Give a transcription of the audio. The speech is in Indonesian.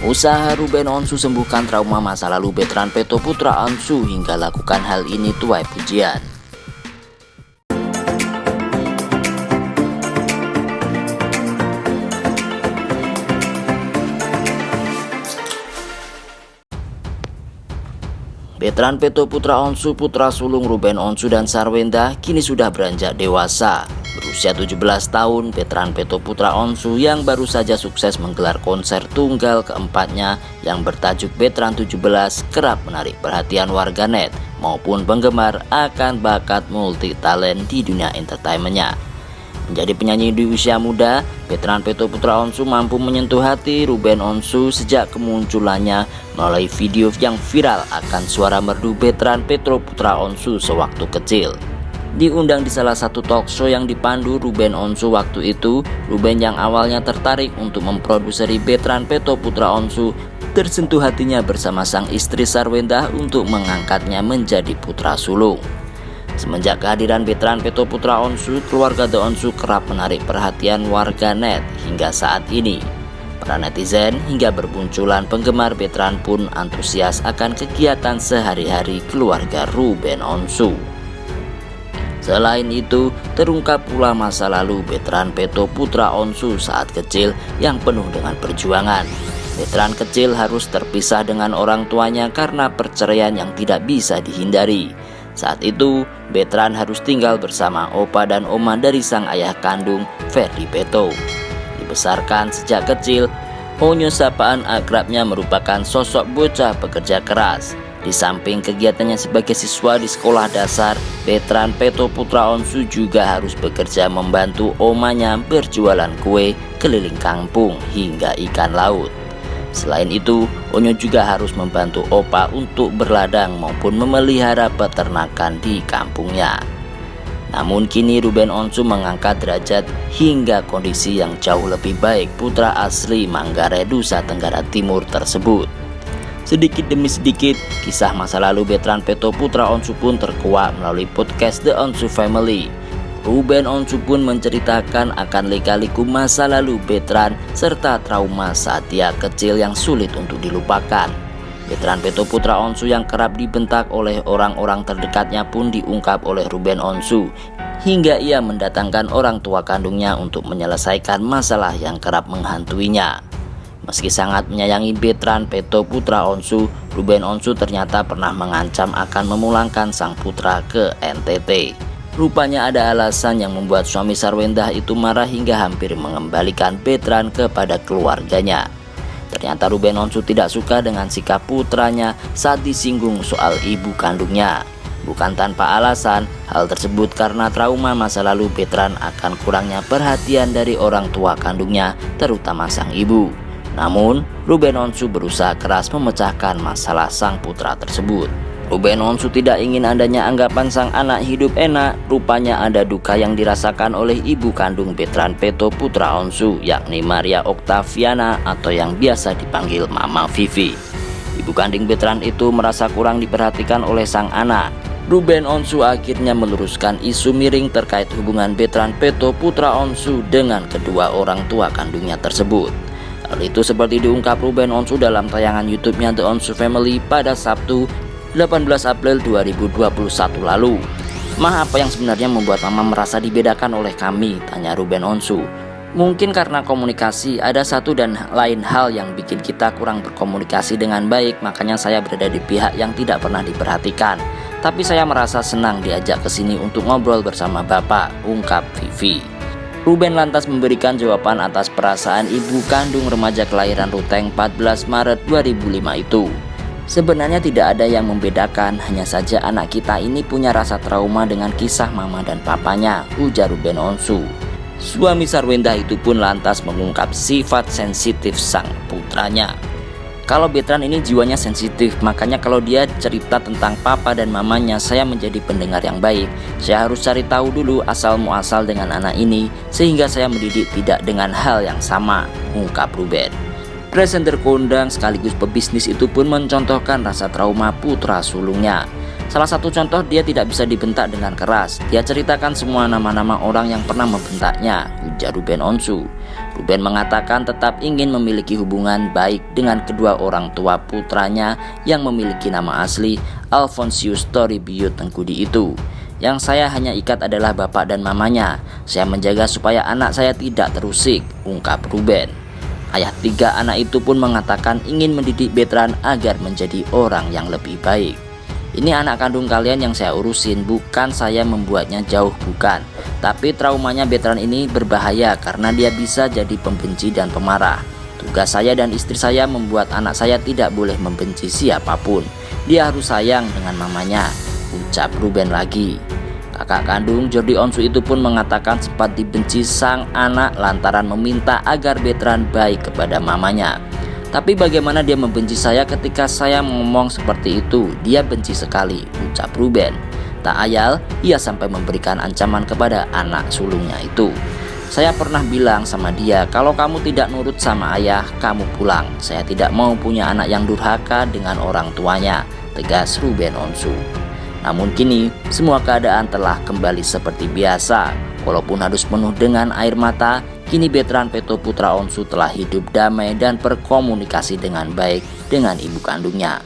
Usaha Ruben Onsu sembuhkan trauma masa lalu veteran Peto Putra Onsu hingga lakukan hal ini tuai pujian. Veteran Peto Putra Onsu, putra sulung Ruben Onsu dan Sarwenda, kini sudah beranjak dewasa. Berusia 17 tahun, veteran Peto Putra Onsu yang baru saja sukses menggelar konser tunggal keempatnya yang bertajuk Veteran 17 kerap menarik perhatian warganet maupun penggemar akan bakat multi talent di dunia entertainmentnya. Menjadi penyanyi di usia muda, veteran Peto Putra Onsu mampu menyentuh hati Ruben Onsu sejak kemunculannya melalui video yang viral akan suara merdu veteran Peto Putra Onsu sewaktu kecil. Diundang di salah satu talk show yang dipandu Ruben Onsu waktu itu, Ruben yang awalnya tertarik untuk memproduseri veteran Peto Putra Onsu tersentuh hatinya bersama sang istri Sarwenda untuk mengangkatnya menjadi putra sulung. Semenjak kehadiran veteran Peto Putra Onsu, keluarga The Onsu kerap menarik perhatian warganet hingga saat ini. Para netizen hingga bermunculan penggemar veteran pun antusias akan kegiatan sehari-hari keluarga Ruben Onsu. Selain itu, terungkap pula masa lalu veteran Peto Putra Onsu saat kecil yang penuh dengan perjuangan. Veteran kecil harus terpisah dengan orang tuanya karena perceraian yang tidak bisa dihindari. Saat itu, veteran harus tinggal bersama opa dan oma dari sang ayah kandung, Ferdi Peto. Dibesarkan sejak kecil, Onyo sapaan akrabnya merupakan sosok bocah pekerja keras. Di samping kegiatannya sebagai siswa di sekolah dasar, veteran Peto Putra Onsu juga harus bekerja membantu omanya berjualan kue keliling kampung hingga ikan laut. Selain itu, Onyo juga harus membantu opa untuk berladang maupun memelihara peternakan di kampungnya. Namun kini Ruben Onsu mengangkat derajat hingga kondisi yang jauh lebih baik putra asli Manggarai, Nusa Tenggara Timur tersebut. Sedikit demi sedikit, kisah masa lalu veteran Peto Putra Onsu pun terkuak melalui podcast The Onsu Family. Ruben Onsu pun menceritakan akan lika-liku masa lalu veteran serta trauma saat dia kecil yang sulit untuk dilupakan. Veteran Peto Putra Onsu yang kerap dibentak oleh orang-orang terdekatnya pun diungkap oleh Ruben Onsu hingga ia mendatangkan orang tua kandungnya untuk menyelesaikan masalah yang kerap menghantuinya. Meski sangat menyayangi veteran Peto Putra Onsu, Ruben Onsu ternyata pernah mengancam akan memulangkan sang putra ke NTT. Rupanya ada alasan yang membuat suami Sarwenda itu marah hingga hampir mengembalikan veteran kepada keluarganya. Ternyata Ruben Onsu tidak suka dengan sikap putranya saat disinggung soal ibu kandungnya. Bukan tanpa alasan, hal tersebut karena trauma masa lalu veteran akan kurangnya perhatian dari orang tua kandungnya, terutama sang ibu. Namun, Ruben Onsu berusaha keras memecahkan masalah sang putra tersebut. Ruben Onsu tidak ingin adanya anggapan sang anak hidup enak. Rupanya ada duka yang dirasakan oleh ibu kandung veteran Peto Putra Onsu, yakni Maria Oktaviana atau yang biasa dipanggil Mama Vivi. Ibu kandung veteran itu merasa kurang diperhatikan oleh sang anak. Ruben Onsu akhirnya meluruskan isu miring terkait hubungan veteran Peto Putra Onsu dengan kedua orang tua kandungnya tersebut. Hal itu seperti diungkap Ruben Onsu dalam tayangan YouTube-nya The Onsu Family pada Sabtu 18 April 2021 lalu. "Mah, apa yang sebenarnya membuat Mama merasa dibedakan oleh kami?" tanya Ruben Onsu. "Mungkin karena komunikasi, ada satu dan lain hal yang bikin kita kurang berkomunikasi dengan baik, makanya saya berada di pihak yang tidak pernah diperhatikan. Tapi saya merasa senang diajak ke sini untuk ngobrol bersama Bapak," ungkap Vivi. Ruben lantas memberikan jawaban atas perasaan ibu kandung remaja kelahiran Ruteng 14 Maret 2005 itu. "Sebenarnya tidak ada yang membedakan, hanya saja anak kita ini punya rasa trauma dengan kisah mama dan papanya," ujar Ruben Onsu. Suami Sarwenda itu pun lantas mengungkap sifat sensitif sang putranya. "Kalau veteran ini jiwanya sensitif, makanya kalau dia cerita tentang papa dan mamanya, saya menjadi pendengar yang baik. Saya harus cari tahu dulu asal muasal dengan anak ini, sehingga saya mendidik tidak dengan hal yang sama," ungkap Ruben. Presenter kondang sekaligus pebisnis itu pun mencontohkan rasa trauma putra sulungnya. Salah satu contoh, dia tidak bisa dibentak dengan keras. Dia ceritakan semua nama-nama orang yang pernah membentaknya, ujar Ruben Onsu. Ruben mengatakan tetap ingin memiliki hubungan baik dengan kedua orang tua putranya yang memiliki nama asli Alphonsius Toribio Tengkudi itu. Yang saya hanya ikat adalah bapak dan mamanya. Saya menjaga supaya anak saya tidak terusik, ungkap Ruben. Ayah 3 anak itu pun mengatakan ingin mendidik Bertrand agar menjadi orang yang lebih baik. Ini anak kandung kalian yang saya urusin, bukan saya membuatnya jauh, bukan. Tapi traumanya Bertrand ini berbahaya karena dia bisa jadi pembenci dan pemarah. Tugas saya dan istri saya membuat anak saya tidak boleh membenci siapapun. Dia harus sayang dengan mamanya, ucap Ruben lagi. Kakak kandung Jordi Onsu itu pun mengatakan sempat dibenci sang anak lantaran meminta agar Bertrand baik kepada mamanya. Tapi bagaimana dia membenci saya ketika saya ngomong seperti itu? Dia benci sekali, ucap Ruben. Tak ayal, ia sampai memberikan ancaman kepada anak sulungnya itu. Saya pernah bilang sama dia, kalau kamu tidak nurut sama ayah, kamu pulang. Saya tidak mau punya anak yang durhaka dengan orang tuanya, tegas Ruben Onsu. Namun kini, semua keadaan telah kembali seperti biasa. Walaupun harus penuh dengan air mata, kini Bertrand Peto Putra Onsu telah hidup damai dan berkomunikasi dengan baik dengan ibu kandungnya.